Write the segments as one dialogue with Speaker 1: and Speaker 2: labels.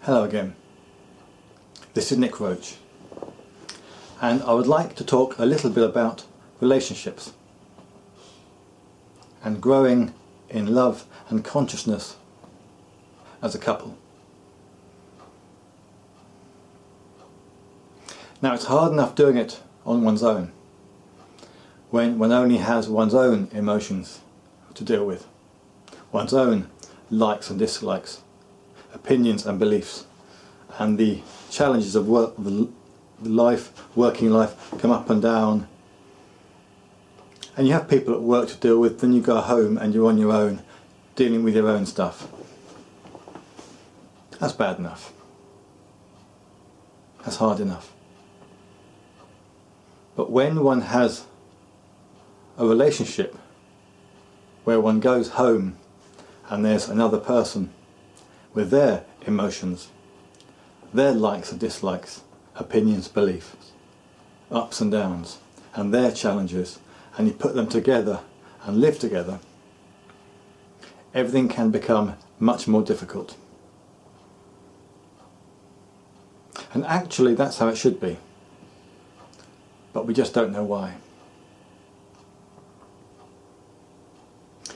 Speaker 1: Hello again. This is Nick Roach, and I would like to talk a little bit about relationships and growing in love and consciousness as a couple. Now, it's hard enough doing it on one's own when one only has one's own emotions to deal with, one's own likes and dislikes, opinions and beliefs, and the challenges of working life come up and down, and you have people at work to deal with. Then you go home and you're on your own dealing with your own stuff. That's bad enough. That's hard enough. But when one has a relationship where one goes home and there's another person with their emotions, their likes and dislikes, opinions, beliefs, ups and downs, and their challenges, and you put them together and live together, everything can become much more difficult. And actually that's how it should be, but we just don't know why.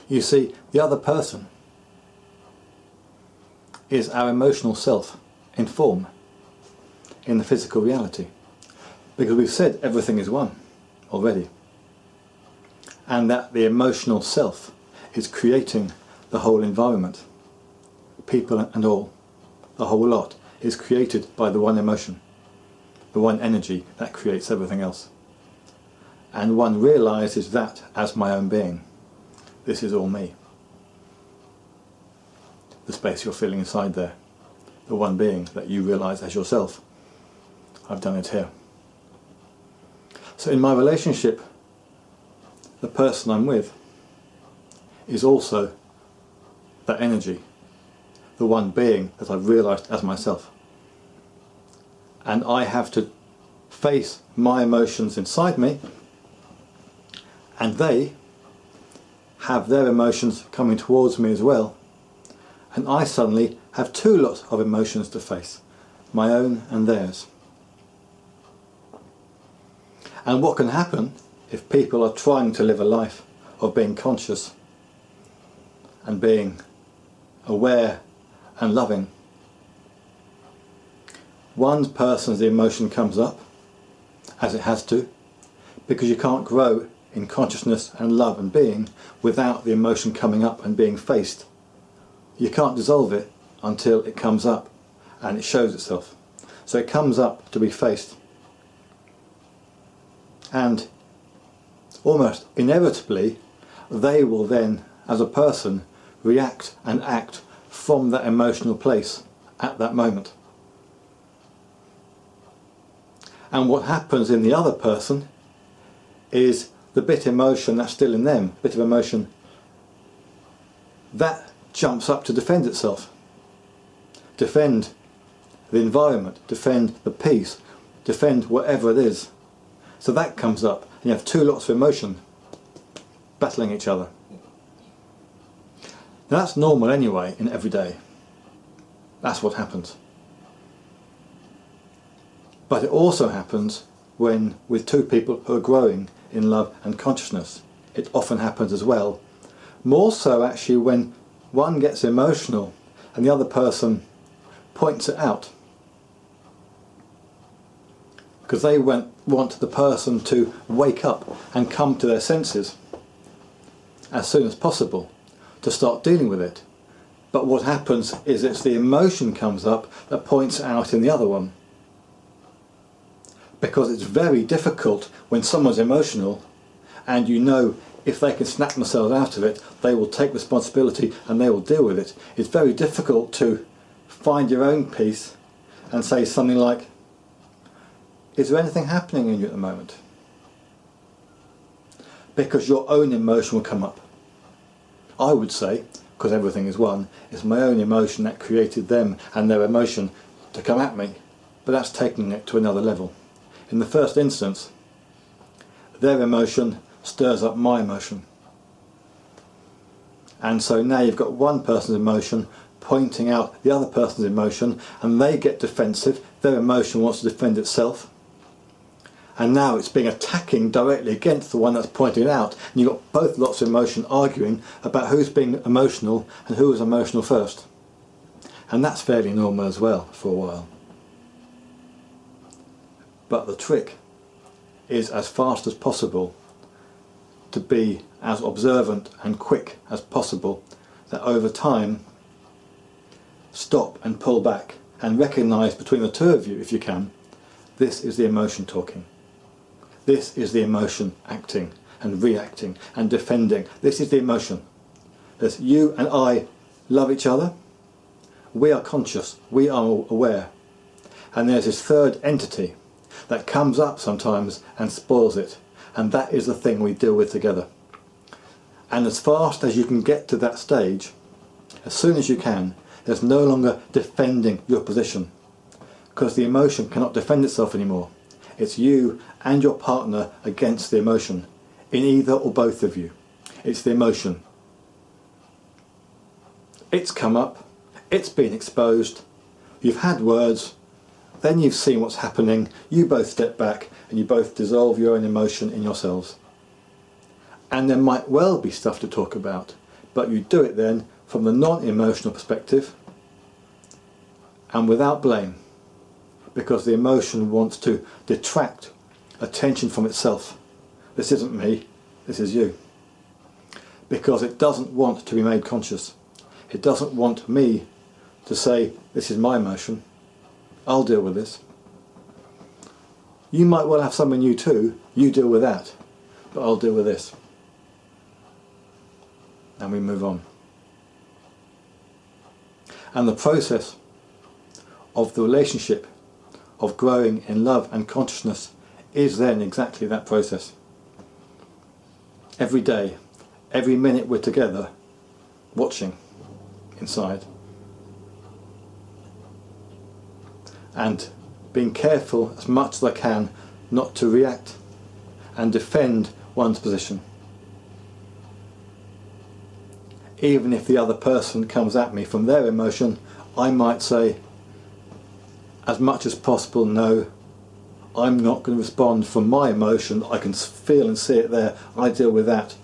Speaker 1: You see, the other person is our emotional self in form, in the physical reality, because we've said everything is one already, and that the emotional self is creating the whole environment. People and all, the whole lot, is created by the one emotion, the one energy that creates everything else. And one realizes that as my own being. This is all me. The space you're feeling inside there, the one being that you realize as yourself. I've done it here. So in my relationship, the person I'm with is also that energy, the one being that I've realized as myself. And I have to face my emotions inside me, and they have their emotions coming towards me as well. And I suddenly have two lots of emotions to face, my own and theirs. And what can happen if people are trying to live a life of being conscious and being aware and loving? One person's emotion comes up, as it has to, because you can't grow in consciousness and love and being without the emotion coming up and being faced. You can't dissolve it until it comes up and it shows itself. So it comes up to be faced. And almost inevitably, they will then, as a person, react and act from that emotional place at that moment. And what happens in the other person is the bit of emotion that's still in them, bit of emotion, that jumps up to defend itself, defend the environment, defend the peace, defend whatever it is. So that comes up, and you have two lots of emotion battling each other. Now that's normal anyway in every day. That's what happens. But it also happens when with two people who are growing in love and consciousness. It often happens as well. More so actually when one gets emotional and the other person points it out, because they want the person to wake up and come to their senses as soon as possible to start dealing with it. But what happens is it's the emotion comes up that points it out in the other one, because it's very difficult when someone's emotional and you know if they can snap themselves out of it, they will take responsibility and they will deal with it. It's very difficult to find your own peace and say something like, is there anything happening in you at the moment? Because your own emotion will come up. I would say, because everything is one, it's my own emotion that created them and their emotion to come at me. But that's taking it to another level. In the first instance, their emotion stirs up my emotion. And so now you've got one person's emotion pointing out the other person's emotion, and they get defensive. Their emotion wants to defend itself, and now it's being attacking directly against the one that's pointing it out, and you've got both lots of emotion arguing about who's being emotional and who was emotional first. And that's fairly normal as well for a while. But the trick is, as fast as possible, to be as observant and quick as possible, that over time stop and pull back and recognise between the two of you, if you can, this is the emotion talking. This is the emotion acting and reacting and defending. This is the emotion. There's you and I love each other. We are conscious. We are aware. And there's this third entity that comes up sometimes and spoils it. And that is the thing we deal with together. And as fast as you can get to that stage, as soon as you can, there's no longer defending your position, because the emotion cannot defend itself anymore. It's you and your partner against the emotion, in either or both of you. It's the emotion. It's come up, it's been exposed, you've had words, then you've seen what's happening, you both step back and you both dissolve your own emotion in yourselves. And there might well be stuff to talk about, but you do it then from the non-emotional perspective and without blame, because the emotion wants to detract attention from itself. This isn't me, this is you. Because it doesn't want to be made conscious. It doesn't want me to say, this is my emotion, I'll deal with this. You might well have some in you too, you deal with that, but I'll deal with this. And we move on. And the process of the relationship of growing in love and consciousness is then exactly that process. Every day, every minute we're together, watching inside. And being careful as much as I can not to react and defend one's position. Even if the other person comes at me from their emotion, I might say, as much as possible, no, I'm not going to respond from my emotion. I can feel and see it there, I deal with that.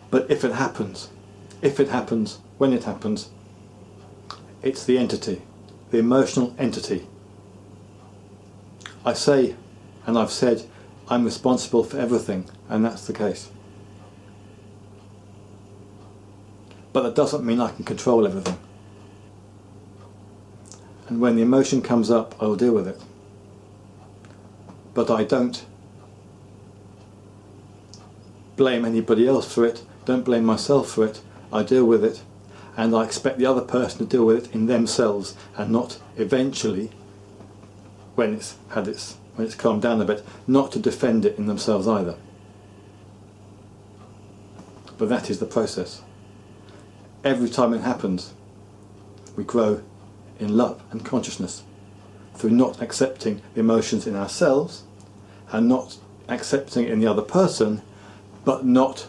Speaker 1: But if it happens, when it happens, it's the entity, the emotional entity. I say, and I've said, I'm responsible for everything, and that's the case. But that doesn't mean I can control everything. And when the emotion comes up, I will deal with it. But I don't blame anybody else for it, don't blame myself for it, I deal with it, and I expect the other person to deal with it in themselves, and not eventually, when it's calmed down a bit, not to defend it in themselves either. But that is the process. Every time it happens, we grow in love and consciousness through not accepting the emotions in ourselves and not accepting it in the other person, but not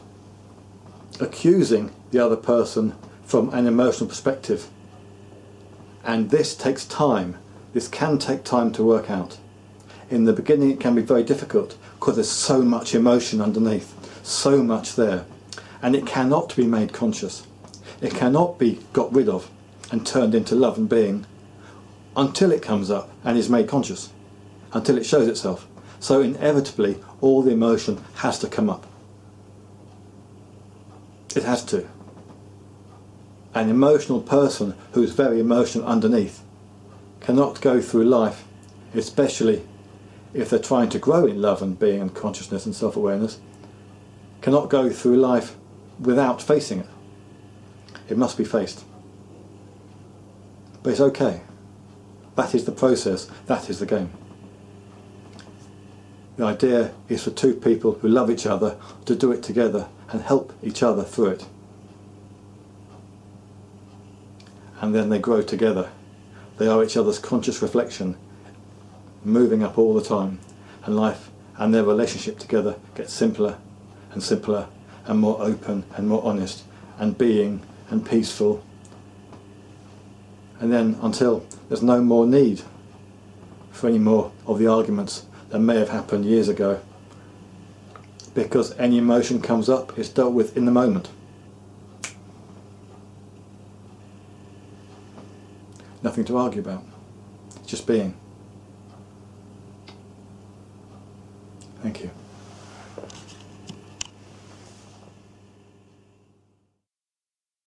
Speaker 1: accusing the other person from an emotional perspective. And this takes time. This can take time to work out. In the beginning it can be very difficult because there's so much emotion underneath, so much there, and it cannot be made conscious. It cannot be got rid of and turned into love and being until it comes up and is made conscious, until it shows itself. So inevitably all the emotion has to come up. It has to. An emotional person who's very emotional underneath cannot go through life, especially if they're trying to grow in love and being and consciousness and self-awareness, cannot go through life without facing it. It must be faced. But it's okay. That is the process, that is the game. The idea is for two people who love each other to do it together and help each other through it. And then they grow together. They are each other's conscious reflection, moving up all the time, and life and their relationship together gets simpler and simpler and more open and more honest and being and peaceful And then until there's no more need for any more of the arguments that may have happened years ago, because any emotion comes up, it's dealt with in the moment. Nothing to argue about, just being. Thank you.